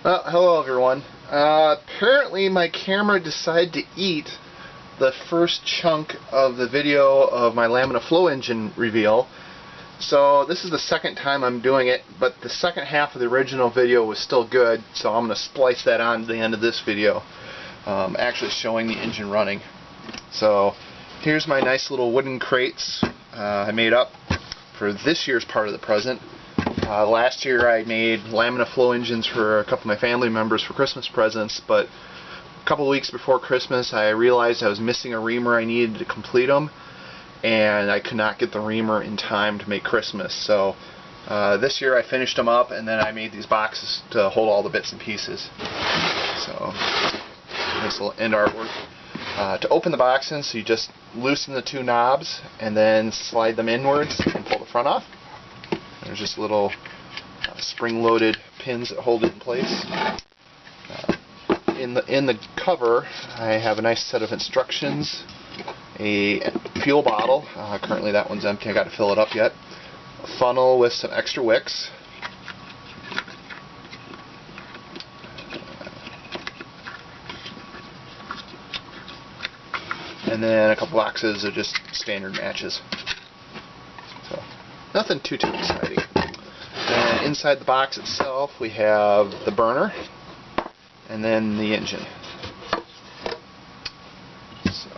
Hello everyone. Apparently my camera decided to eat the first chunk of the video of my Lamina flow engine reveal. So this is the second time I'm doing it, but the second half of the original video was still good, so I'm going to splice that on to the end of this video, actually showing the engine running. So here's my nice little wooden crates I made up for this year's part of the present. Last year I made Lamina flow engines for a couple of my family members for Christmas presents, but a couple of weeks before Christmas I realized I was missing a reamer I needed to complete them, and I could not get the reamer in time to make Christmas. So this year I finished them up, and then I made these boxes to hold all the bits and pieces. So this will end artwork. To open the boxes, so you just loosen the two knobs and then slide them inwards and pull the front off. There's just little spring-loaded pins that hold it in place. In the cover, I have a nice set of instructions, a fuel bottle. Currently that one's empty. I got to fill it up yet. A funnel with some extra wicks. And then a couple boxes of just standard matches. So nothing too exciting. And inside the box itself we have the burner and then the engine. So,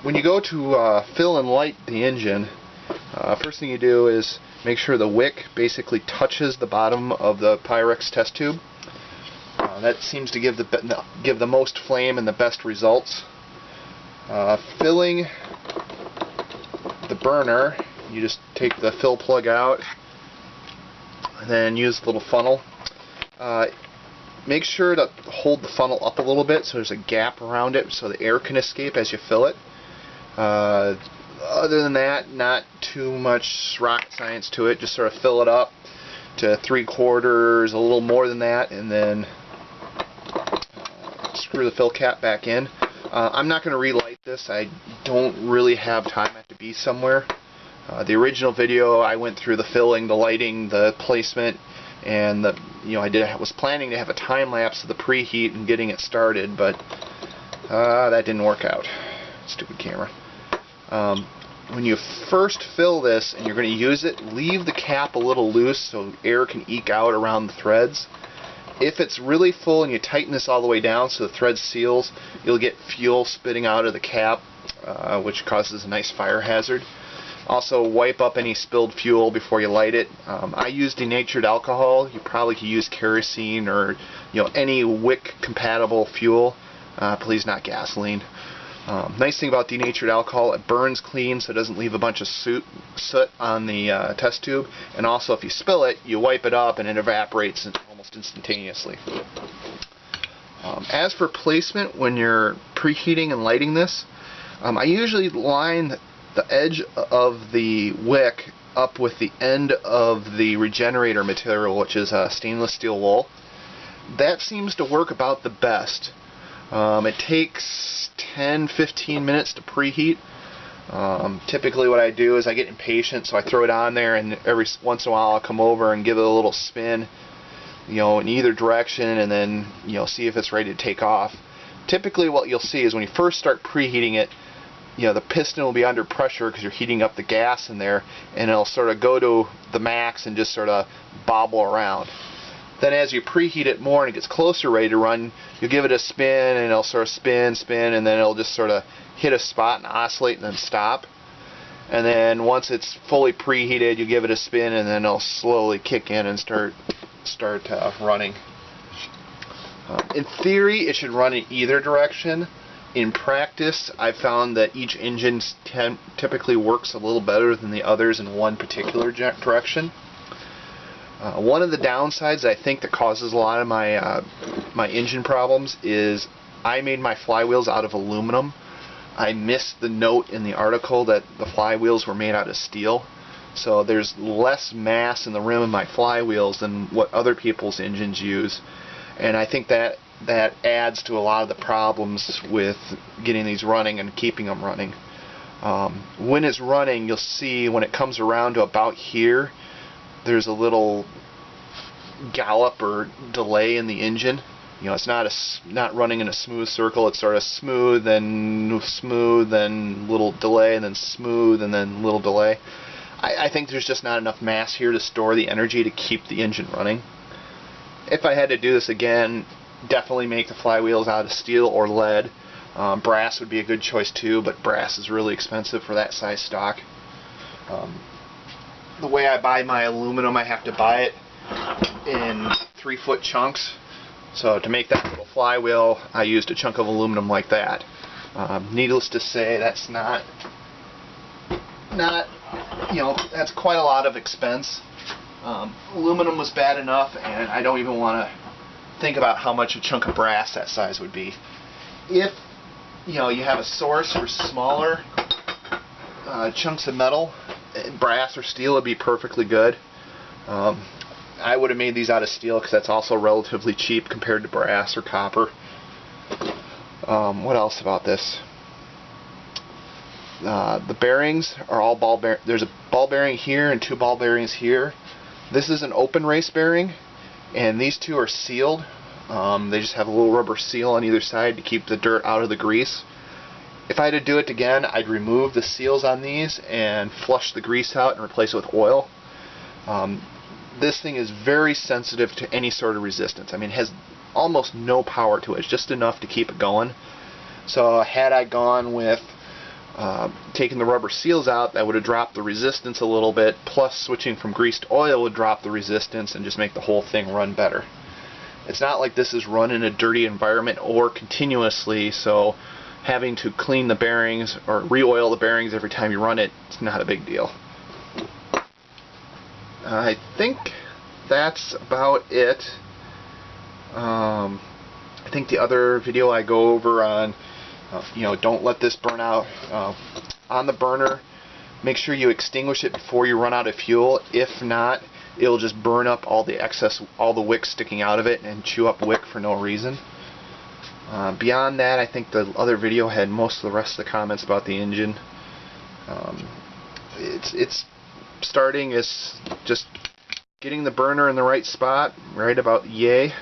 when you go to fill and light the engine, first thing you do is make sure the wick basically touches the bottom of the Pyrex test tube. That seems to give the most flame and the best results. Filling the burner, you just take the fill plug out and then use the little funnel. Make sure to hold the funnel up a little bit so there's a gap around it so the air can escape as you fill it. Other than that, not too much rocket science to it. Just sort of fill it up to 3/4, a little more than that, and then screw the fill cap back in. I'm not going to relight this. I don't really have time. I have to be somewhere. The original video I went through the filling, the lighting, the placement, and I was planning to have a time lapse of the preheat and getting it started, but that didn't work out. Stupid camera. When you first fill this and you're going to use it, leave the cap a little loose so air can eke out around the threads. If it's really full and you tighten this all the way down so the thread seals, you'll get fuel spitting out of the cap, which causes a nice fire hazard. Also, wipe up any spilled fuel before you light it. I use denatured alcohol. You probably could use kerosene or any wick compatible fuel. Please not gasoline. Nice thing about denatured alcohol, it burns clean so it doesn't leave a bunch of soot on the test tube, and also if you spill it, you wipe it up and it evaporates almost instantaneously. As for placement, when you're preheating and lighting this, I usually line the edge of the wick up with the end of the regenerator material, which is stainless steel wool. That seems to work about the best. It takes 10-15 minutes to preheat. Typically what I do is I get impatient, so I throw it on there, and every once in a while I'll come over and give it a little spin, in either direction, and then see if it's ready to take off. Typically what you'll see is when you first start preheating it, the piston will be under pressure because you're heating up the gas in there, and it'll sort of go to the max and just sort of bobble around. Then as you preheat it more and it gets closer ready to run, you'll give it a spin and it'll sort of spin, and then it'll just sort of hit a spot and oscillate and then stop. And then once it's fully preheated, you give it a spin and then it'll slowly kick in and start running. In theory, it should run in either direction. In practice, I've found that each engine typically works a little better than the others in one particular direction. One of the downsides I think that causes a lot of my engine problems is I made my flywheels out of aluminum. I missed the note in the article that the flywheels were made out of steel. So there's less mass in the rim of my flywheels than what other people's engines use. And I think that adds to a lot of the problems with getting these running and keeping them running. When it's running, you'll see when it comes around to about here, there's a little gallop or delay in the engine. You know, it's not running in a smooth circle. It's sort of smooth, then little delay, and then smooth, and then little delay. I think there's just not enough mass here to store the energy to keep the engine running. If I had to do this again, definitely make the flywheels out of steel or lead. Brass would be a good choice too, but brass is really expensive for that size stock. The way I buy my aluminum, I have to buy it in 3-foot chunks. So to make that little flywheel, I used a chunk of aluminum like that. Needless to say, that's not, you know, that's quite a lot of expense. Aluminum was bad enough, and I don't even want to think about how much a chunk of brass that size would be. If you know you have a source for smaller chunks of metal, brass or steel would be perfectly good. I would have made these out of steel because that's also relatively cheap compared to brass or copper. What else about this? The bearings are all ball bearing. There's a ball bearing here and 2 ball bearings here. This is an open race bearing, and these 2 are sealed. They just have a little rubber seal on either side to keep the dirt out of the grease. If I had to do it again, I'd remove the seals on these and flush the grease out and replace it with oil. This thing is very sensitive to any sort of resistance. I mean, it has almost no power to it. It's just enough to keep it going. So had I gone with taking the rubber seals out, that would have dropped the resistance a little bit, plus switching from grease to oil would drop the resistance and just make the whole thing run better. It's not like this is run in a dirty environment or continuously, so having to clean the bearings or re-oil the bearings every time you run it, it's not a big deal. I think that's about it. I think the other video I go over on you know, don't let this burn out. On the burner, make sure you extinguish it before you run out of fuel. If not, it'll just burn up all the excess, all the wick sticking out of it and chew up wick for no reason. Beyond that, I think the other video had most of the rest of the comments about the engine. It's starting is just getting the burner in the right spot, right about yay,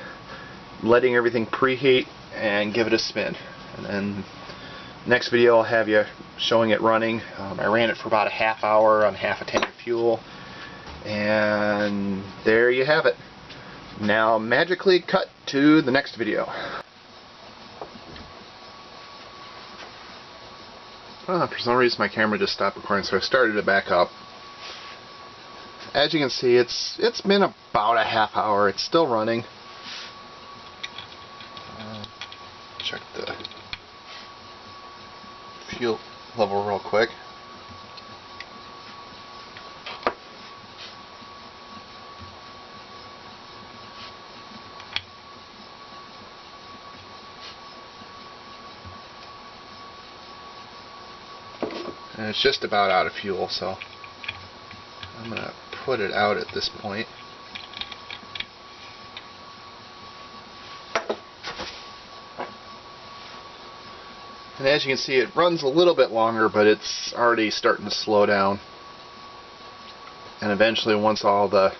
letting everything preheat and give it a spin. And then next video I'll have you showing it running. I ran it for about a half hour on half a tank of fuel, and there you have it. Now magically cut to the next video. For some reason my camera just stopped recording, so I started it back up. As you can see, it's been about a half hour. It's still running. Check the fuel level real quick. And it's just about out of fuel, so I'm going to put it out at this point. And as you can see, it runs a little bit longer, but it's already starting to slow down. And eventually, once all the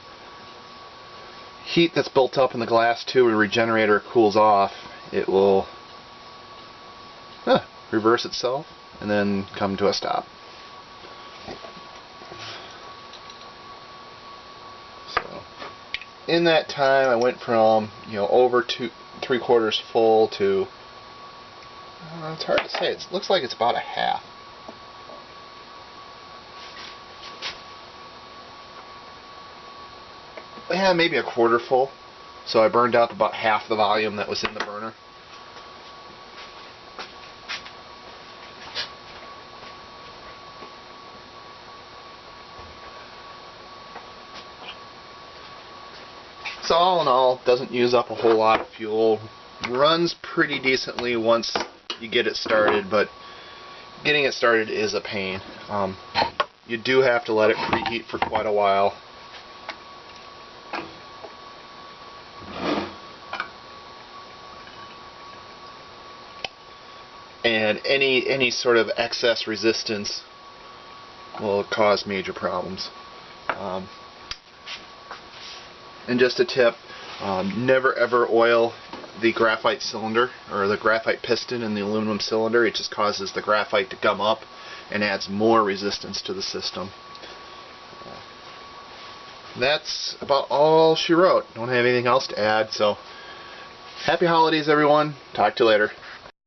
heat that's built up in the glass tube and regenerator cools off, it will reverse itself and then come to a stop. So, in that time, I went from over 3/4 full to it's hard to say. It looks like it's about a half. Yeah, maybe a quarter full. So I burned up about half the volume that was in the burner. So all in all, doesn't use up a whole lot of fuel. Runs pretty decently once you get it started, but getting it started is a pain. You do have to let it preheat for quite a while. And any sort of excess resistance will cause major problems. And just a tip, never ever oil the graphite cylinder or the graphite piston in the aluminum cylinder. It just causes the graphite to gum up and adds more resistance to the system. That's about all she wrote. Don't have anything else to add, so happy holidays everyone. Talk to you later.